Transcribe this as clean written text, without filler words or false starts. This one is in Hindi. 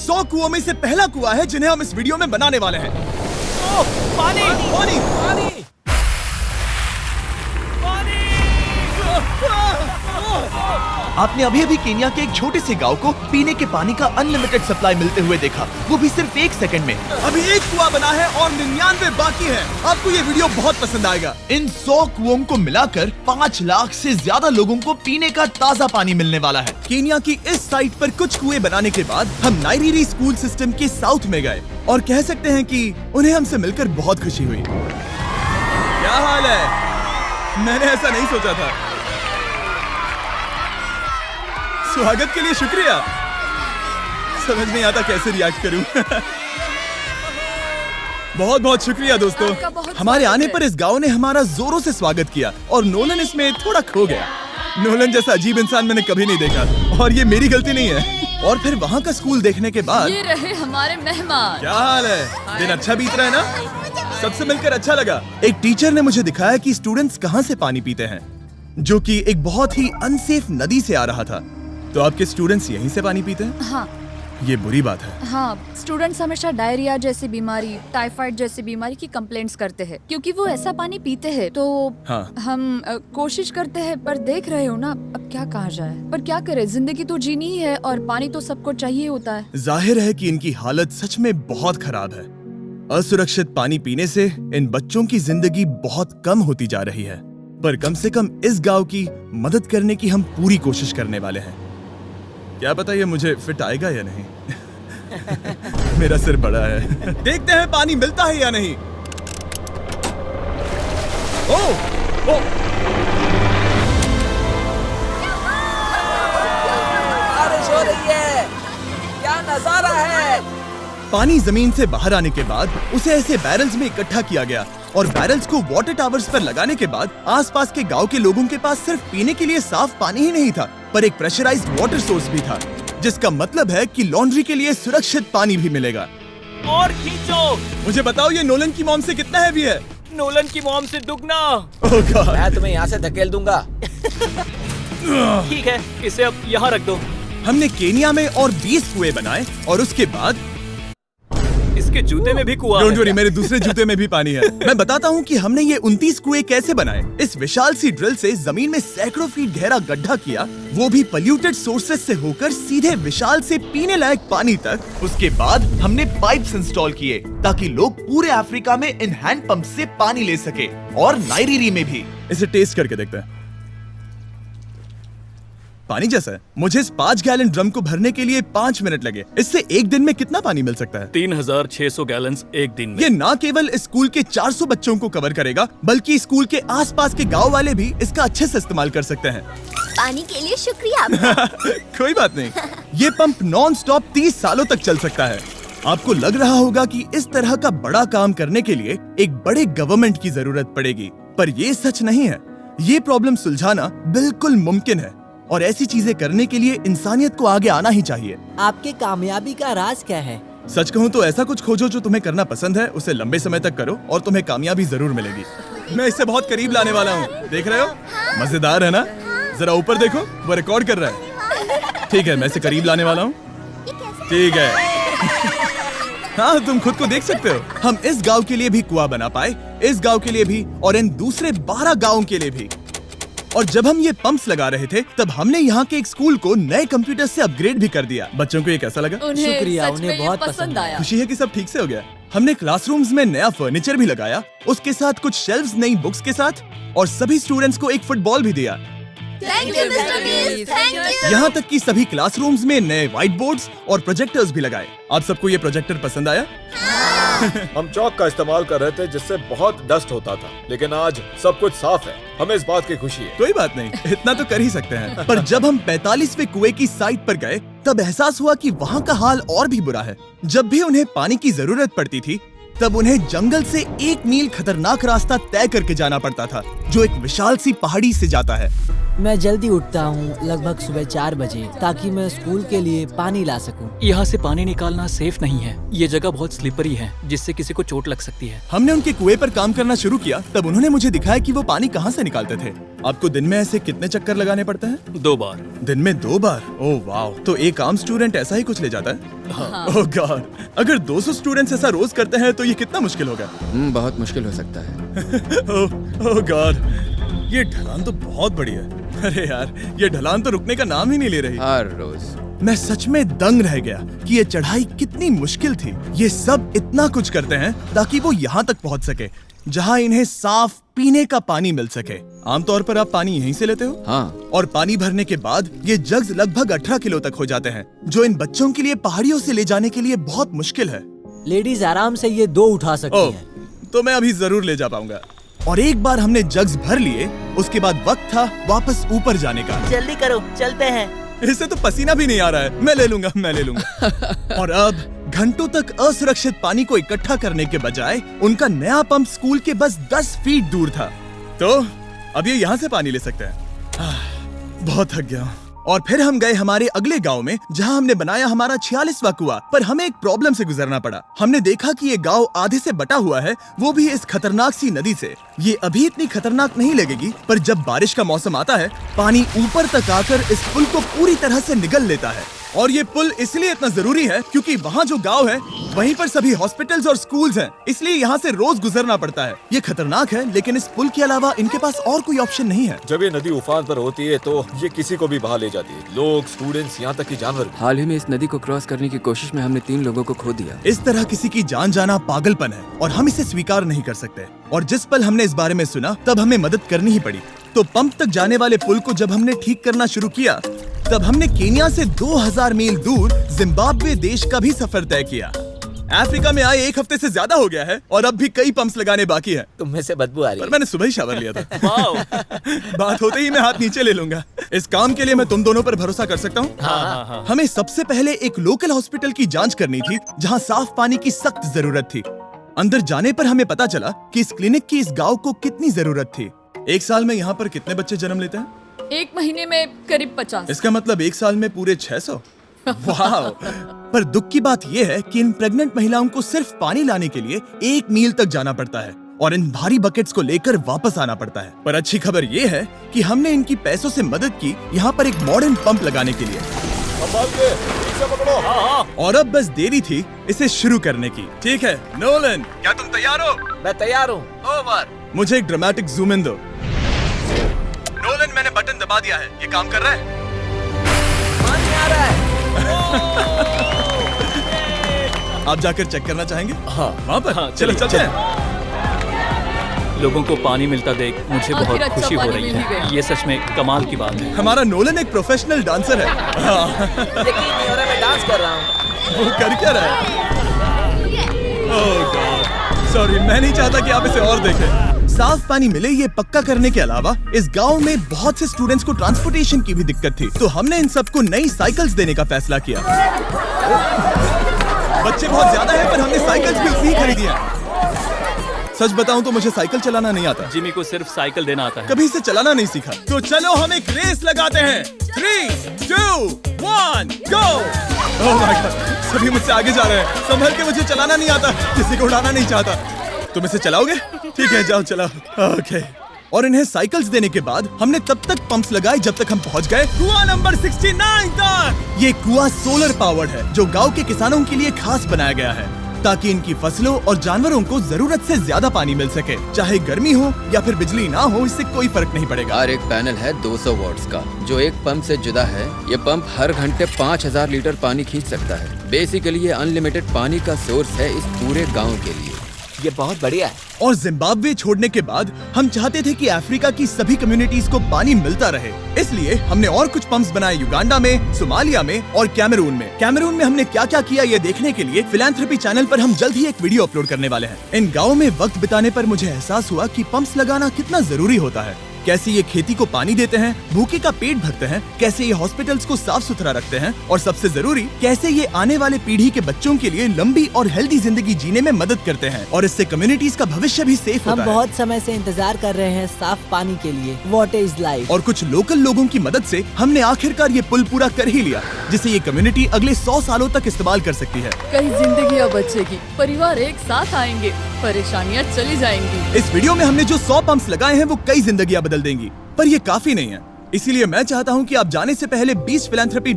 100 कुओं में से पहला कुआं है जिन्हें हम इस वीडियो में बनाने वाले हैं। पानी पानी पानी आपने अभी अभी केन्या के एक छोटे से गांव को पीने के पानी का अनलिमिटेड सप्लाई मिलते हुए देखा, वो भी सिर्फ 1 सेकंड में। अभी एक कुआं बना है और 99 बाकी है। आपको ये वीडियो बहुत पसंद आएगा। इन 100 कुओं को मिलाकर 5 लाख से ज्यादा लोगों को पीने का ताज़ा पानी मिलने वाला है। केन्या की इस साइट पर कुछ कुएं बनाने के बाद हम नाइरीरी स्कूल सिस्टम के साउथ में गए और कह सकते हैं कि उन्हें हमसे मिलकर बहुत खुशी हुई। क्या हाल है? मैंने ऐसा नहीं सोचा था। स्वागत के लिए शुक्रिया। समझ नहीं आता कैसे रिएक्ट करूं। बहुत बहुत शुक्रिया दोस्तों। हमारे आने पर इस गांव ने हमारा जोरों से स्वागत किया और नोलन इसमें थोड़ा खो गया। नोलन जैसा अजीब इंसान मैंने कभी नहीं देखा और ये मेरी गलती नहीं है। और फिर वहाँ का स्कूल देखने के बाद ये रहे हमारे मेहमान। क्या हाल है? दिन अच्छा बीत रहा है ना? सबसे मिलकर अच्छा लगा। एक टीचर ने मुझे दिखाया कि स्टूडेंट्स कहाँ से पानी पीते हैं, जो कि एक बहुत ही अनसेफ नदी से आ रहा था। तो आपके स्टूडेंट्स यहीं से पानी पीते हैं? हाँ ये बुरी बात है। हाँ, स्टूडेंट्स हमेशा डायरिया जैसी बीमारी, टाइफाइड जैसी बीमारी की कंप्लेंट्स करते हैं क्योंकि वो ऐसा पानी पीते हैं। तो हाँ। हम कोशिश करते हैं, पर देख रहे हो ना, अब क्या कहा जाए। पर क्या करे, जिंदगी तो जीनी ही है और पानी तो सबको चाहिए होता है। जाहिर है कि इनकी हालत सच में बहुत खराब है। असुरक्षित पानी पीने से इन बच्चों की जिंदगी बहुत कम होती जा रही है। पर कम से कम इस गांव की मदद करने की हम पूरी कोशिश करने वाले हैं। क्या पता ये मुझे फिट आएगा या नहीं। मेरा सिर बड़ा है। देखते हैं पानी मिलता है या नहीं। ओ, बारिश हो रही है, क्या नजारा है। पानी जमीन से बाहर आने के बाद उसे ऐसे बैरल्स में इकट्ठा किया गया और बैरल्स को वाटर टावर्स पर लगाने के बाद आसपास के गांव के लोगों के पास सिर्फ पीने के लिए साफ पानी ही नहीं था, पर एक प्रेशराइज्ड वाटर सोर्स भी था, जिसका मतलब है कि लॉन्ड्री के लिए सुरक्षित पानी भी मिलेगा। और खींचो। मुझे बताओ ये नोलन की मॉम से कितना हैवी है? नोलन की मॉम से दुगना। ओह गॉड। मैं तुम्हें यहाँ से धकेल दूंगा। ठीक है, इसे अब यहाँ रख दो। हमने केन्या में और 20 कुएं बनाए और उसके बाद इसके जूते में भी कुआं डोंट है। वरी, मेरे दूसरे जूते में भी पानी है। मैं बताता हूँ कि हमने ये 29 कुएं कैसे बनाए। इस विशाल सी ड्रिल से जमीन में सैकड़ों फीट गहरा गड्ढा किया, वो भी पॉल्यूटेड सोर्सेस से होकर सीधे विशाल से पीने लायक पानी तक। उसके बाद हमने पाइप्स इंस्टॉल किए ताकि लोग पूरे अफ्रीका में इन हैंड पंप से पानी ले सके और नाइरीरी में भी। इसे टेस्ट करके देखते हैं। पानी जैसा है। मुझे इस 5 गैलन ड्रम को भरने के लिए 5 मिनट लगे। इससे एक दिन में कितना पानी मिल सकता है? 3600 गैलन्स एक दिन में। ये न केवल स्कूल के 400 बच्चों को कवर करेगा, बल्कि स्कूल के आसपास के गांव वाले भी इसका अच्छे से इस्तेमाल कर सकते हैं। पानी के लिए शुक्रिया आपका। कोई बात नहीं। ये पंप नॉन स्टॉप 30 सालों तक चल सकता है। आपको लग रहा होगा कि इस तरह का बड़ा काम करने के लिए एक बड़े गवर्नमेंट की जरूरत पड़ेगी, पर ये सच नहीं है। ये प्रॉब्लम सुलझाना बिल्कुल मुमकिन है और ऐसी चीजें करने के लिए इंसानियत को आगे आना ही चाहिए। आपकी कामयाबी का राज क्या है? सच कहूँ तो ऐसा कुछ खोजो जो तुम्हें करना पसंद है, उसे लंबे समय तक करो और तुम्हें कामयाबी जरूर मिलेगी। मैं इससे बहुत करीब लाने वाला हूँ, देख रहे हो? मजेदार है ना? जरा ऊपर देखो, वो रिकॉर्ड कर रहा है। ठीक है, मैं इसे करीब लाने वाला हूँ। ठीक है। हाँ, तुम खुद को देख सकते हो। हम इस गांव के लिए भी कुआं बना पाए, इस गांव के लिए भी और इन दूसरे 12 गांवों के लिए भी। और जब हम ये पंप्स लगा रहे थे, तब हमने यहाँ के एक स्कूल को नए कंप्यूटर से अपग्रेड भी कर दिया। बच्चों को ये कैसा लगा? उन्हें शुक्रिया, सच उन्हें में ये बहुत पसंद पसंद आया। खुशी है कि सब ठीक से हो गया। हमने क्लासरूम्स में नया फर्नीचर भी लगाया, उसके साथ कुछ शेल्व्स नई बुक्स के साथ, और सभी स्टूडेंट्स को एक फुटबॉल भी दिया। Thank you mister beast, thank you. यहाँ तक कि सभी क्लासरूम्स में नए व्हाइट बोर्ड्स और प्रोजेक्टर्स भी लगाए। आप सबको ये प्रोजेक्टर पसंद आया? हम चौक का इस्तेमाल कर रहे थे जिससे बहुत डस्ट होता था, लेकिन आज सब कुछ साफ है। हमें इस बात की खुशी है। कोई बात नहीं, इतना तो कर ही सकते हैं। पर जब हम 45वें कुएं की साइट पर गए, तब एहसास हुआ कि वहाँ का हाल और भी बुरा है। जब भी उन्हें पानी की जरूरत पड़ती थी, तब उन्हें जंगल से 1 मील खतरनाक रास्ता तय करके जाना पड़ता था, जो एक विशाल सी पहाड़ी से जाता है। मैं जल्दी उठता हूँ, लगभग सुबह 4 बजे, ताकि मैं स्कूल के लिए पानी ला सकूँ। यहाँ से पानी निकालना सेफ नहीं है। ये जगह बहुत स्लिपरी है, जिससे किसी को चोट लग सकती है। हमने उनके कुएं पर काम करना शुरू किया, तब उन्होंने मुझे दिखाया कि वो पानी कहाँ से निकालते थे। आपको दिन में ऐसे कितने चक्कर लगाने पड़ते हैं? 2 बार। दिन में 2 बार? ओह वाह, तो एक आम स्टूडेंट ऐसा ही कुछ ले जाता है? हाँ। ओह गॉड, अगर 200 स्टूडेंट्स ऐसा रोज करते हैं तो ये कितना मुश्किल होगा? बहुत मुश्किल हो सकता है। ओह गॉड, ये ढलान तो बहुत बड़ी है। अरे यार, ये ढलान तो रुकने का नाम ही नहीं ले रही। हर रोज मैं सच में दंग रह गया कि ये चढ़ाई कितनी मुश्किल थी। ये सब इतना कुछ करते हैं ताकि वो यहाँ तक पहुँच सके जहाँ इन्हें साफ पीने का पानी मिल सके। आमतौर पर आप पानी यहीं से लेते हो? हाँ। और पानी भरने के बाद ये जग्स लगभग 18 किलो तक हो जाते हैं, जो इन बच्चों के लिए पहाड़ियों से ले जाने के लिए बहुत मुश्किल है। लेडीज आराम से ये 2 उठा सकती ओह, हैं। तो मैं अभी जरूर ले जा पाऊंगा। और एक बार हमने जग्स भर लिए, उसके बाद वक्त था वापस ऊपर जाने का। जल्दी करो, चलते हैं। इससे तो पसीना भी नहीं आ रहा है। मैं ले लूंगा। और अब घंटों तक असुरक्षित पानी को इकट्ठा करने के बजाय उनका नया पंप स्कूल के बस 10 फीट दूर था, तो अब ये यहाँ से पानी ले सकते हैं। बहुत थक गया हूँ। और फिर हम गए हमारे अगले गांव में, जहां हमने बनाया हमारा 46वां कुआं। पर हमें एक प्रॉब्लम से गुजरना पड़ा। हमने देखा कि ये गांव आधे से बटा हुआ है, वो भी इस खतरनाक सी नदी से। ये अभी इतनी खतरनाक नहीं लगेगी, पर जब बारिश का मौसम आता है, पानी ऊपर तक आकर इस पुल को पूरी तरह से निगल लेता है। और ये पुल इसलिए इतना जरूरी है क्योंकि वहाँ जो गांव है, वहीं पर सभी हॉस्पिटल्स और स्कूल्स हैं, इसलिए यहाँ से रोज गुजरना पड़ता है। ये खतरनाक है, लेकिन इस पुल के अलावा इनके पास और कोई ऑप्शन नहीं है। जब ये नदी उफान पर होती है तो ये किसी को भी बहा ले जाती है, लोग, स्टूडेंट्स, यहाँ तक कि जानवर भी। हाल ही में इस नदी को क्रॉस करने की कोशिश में हमने 3 लोगों को खो दिया। इस तरह किसी की जान जाना पागलपन है और हम इसे स्वीकार नहीं कर सकते। और जिस पल हमने इस बारे में सुना, तब हमें मदद करनी ही पड़ी। तो पंप तक जाने वाले पुल को जब हमने ठीक करना शुरू किया, तब हमने केन्या से 2000 मील दूर जिम्बाब्वे देश का भी सफर तय किया। अफ्रीका में आए 1 हफ्ते से ज्यादा हो गया है और अब भी कई पंप्स लगाने बाकी हैं। तुम में से बदबू आ रही पर है। मैंने सुबह ही शावर लिया था। बात होते ही मैं हाथ नीचे ले लूंगा। इस काम के लिए मैं तुम दोनों पर भरोसा कर सकता हूँ? हाँ। हमें सबसे पहले एक लोकल हॉस्पिटल की जांच करनी थी, जहाँ साफ पानी की सख्त जरूरत थी। अंदर जाने पर हमें पता चला कि इस क्लिनिक की इस गांव को कितनी जरूरत थी। 1 साल में यहाँ पर कितने बच्चे जन्म लेते हैं? 1 महीने में करीब 50। इसका मतलब 1 साल में पूरे 600। वाह! पर दुख की बात यह है कि इन प्रेग्नेंट महिलाओं को सिर्फ पानी लाने के लिए 1 मील तक जाना पड़ता है और इन भारी बकेट्स को लेकर वापस आना पड़ता है। पर अच्छी खबर ये है कि हमने इनकी पैसों से मदद की यहाँ पर एक मॉडर्न पंप लगाने के लिए। संभाल के, ठीक से पकड़ो। और अब बस देरी थी इसे शुरू करने की। ठीक है नोलन, क्या तुम तैयार हो? मैं तैयार हूँ। ओवर। मुझे एक ड्रामेटिक जूम इन दो। नोलन, मैंने बटन दबा दिया है, ये काम कर रहा है? पानी आ रहा है। आप जाकर चेक करना चाहेंगे? हाँ। वहाँ पर? हाँ, चलो चलते हैं। लोगों को पानी मिलता देख मुझे आखिर बहुत अच्छा खुशी हो पानी रही मिल ही है। गया। ये सच में कमाल की बात है। हमारा नोलन एक प्रोफेशनल डांसर है। हाँ। यकीन नहीं हो रहा, मैं डांस कर रहा हूँ। वो कर क्या रहा है? ओह गॉड, सॉरी, मैं नहीं चाहता कि आप इसे और देखें। साफ पानी मिले ये पक्का करने के अलावा इस गांव में बहुत से स्टूडेंट्स को ट्रांसपोर्टेशन की भी दिक्कत थी, तो हमने इन सबको नई साइकिल्स देने का फैसला किया। बच्चे बहुत ज्यादा हैं, पर हमने साइकिल्स भी उतनी ही खरीदी हैं। सच बताऊं तो मुझे साइकिल चलाना नहीं आता। जिमी को सिर्फ साइकिल देना आता है। कभी इसे चलाना नहीं सीखा। तो चलो हम एक रेस लगाते हैं। 3, 2, 1, गो! ओह माय गॉड, सभी मुझसे आगे जा रहे हैं। संभल के, मुझे चलाना नहीं आता, किसी को उड़ाना नहीं चाहता। तुम इसे चलाओगे? ठीक है, जाओ चलाओ। ओके। और इन्हें साइकिल्स देने के बाद हमने तब तक पंप्स लगाए जब तक हम पहुंच गए कुआं नंबर 69 तक। ये कुआं सोलर पावर्ड है, जो गांव के किसानों के लिए खास बनाया गया है, ताकि इनकी फसलों और जानवरों को जरूरत से ज्यादा पानी मिल सके। चाहे गर्मी हो या फिर बिजली ना हो, इससे कोई फर्क नहीं पड़ेगा। और एक पैनल है 200 वॉट्स का, जो एक पंप से जुदा है। ये पंप हर घंटे 5000 लीटर पानी खींच सकता है। बेसिकली ये अनलिमिटेड पानी का सोर्स है इस पूरे गाँव के लिए। ये बहुत बढ़िया है। और जिम्बाब्वे छोड़ने के बाद हम चाहते थे कि अफ्रीका की सभी कम्युनिटीज को पानी मिलता रहे, इसलिए हमने और कुछ पंप्स बनाए युगांडा में, सोमालिया में और कैमरून में। कैमरून में हमने क्या क्या किया ये देखने के लिए फिलैंथ्रोपी चैनल पर हम जल्द ही एक वीडियो अपलोड करने वाले हैं। इन गाँव में वक्त बिताने पर मुझे एहसास हुआ कि पंप्स लगाना कितना जरूरी होता है। कैसे ये खेती को पानी देते हैं, भूखे का पेट भरते हैं, कैसे ये हॉस्पिटल्स को साफ सुथरा रखते हैं, और सबसे जरूरी कैसे ये आने वाले पीढ़ी के बच्चों के लिए लंबी और हेल्दी जिंदगी जीने में मदद करते हैं, और इससे कम्युनिटीज का भविष्य भी सेफ हम होता है। बहुत समय से इंतजार कर रहे हैं साफ पानी के लिए। Water is life. और कुछ लोकल लोगों की मदद से हमने आखिरकार ये पुल पूरा कर ही लिया, जिसे ये कम्युनिटी अगले 100 सालों तक इस्तेमाल कर सकती है। कहीं जिंदगी बचेगी, परिवार एक साथ आएंगे। परेशानियाँ चली जाएंगी। इस वीडियो में हमने जो 100 पंप्स लगाए हैं वो कई जिंदगियां बदल देंगी, पर ये काफी नहीं है। इसीलिए मैं चाहता हूँ कि आप जाने से पहले 20philanthropy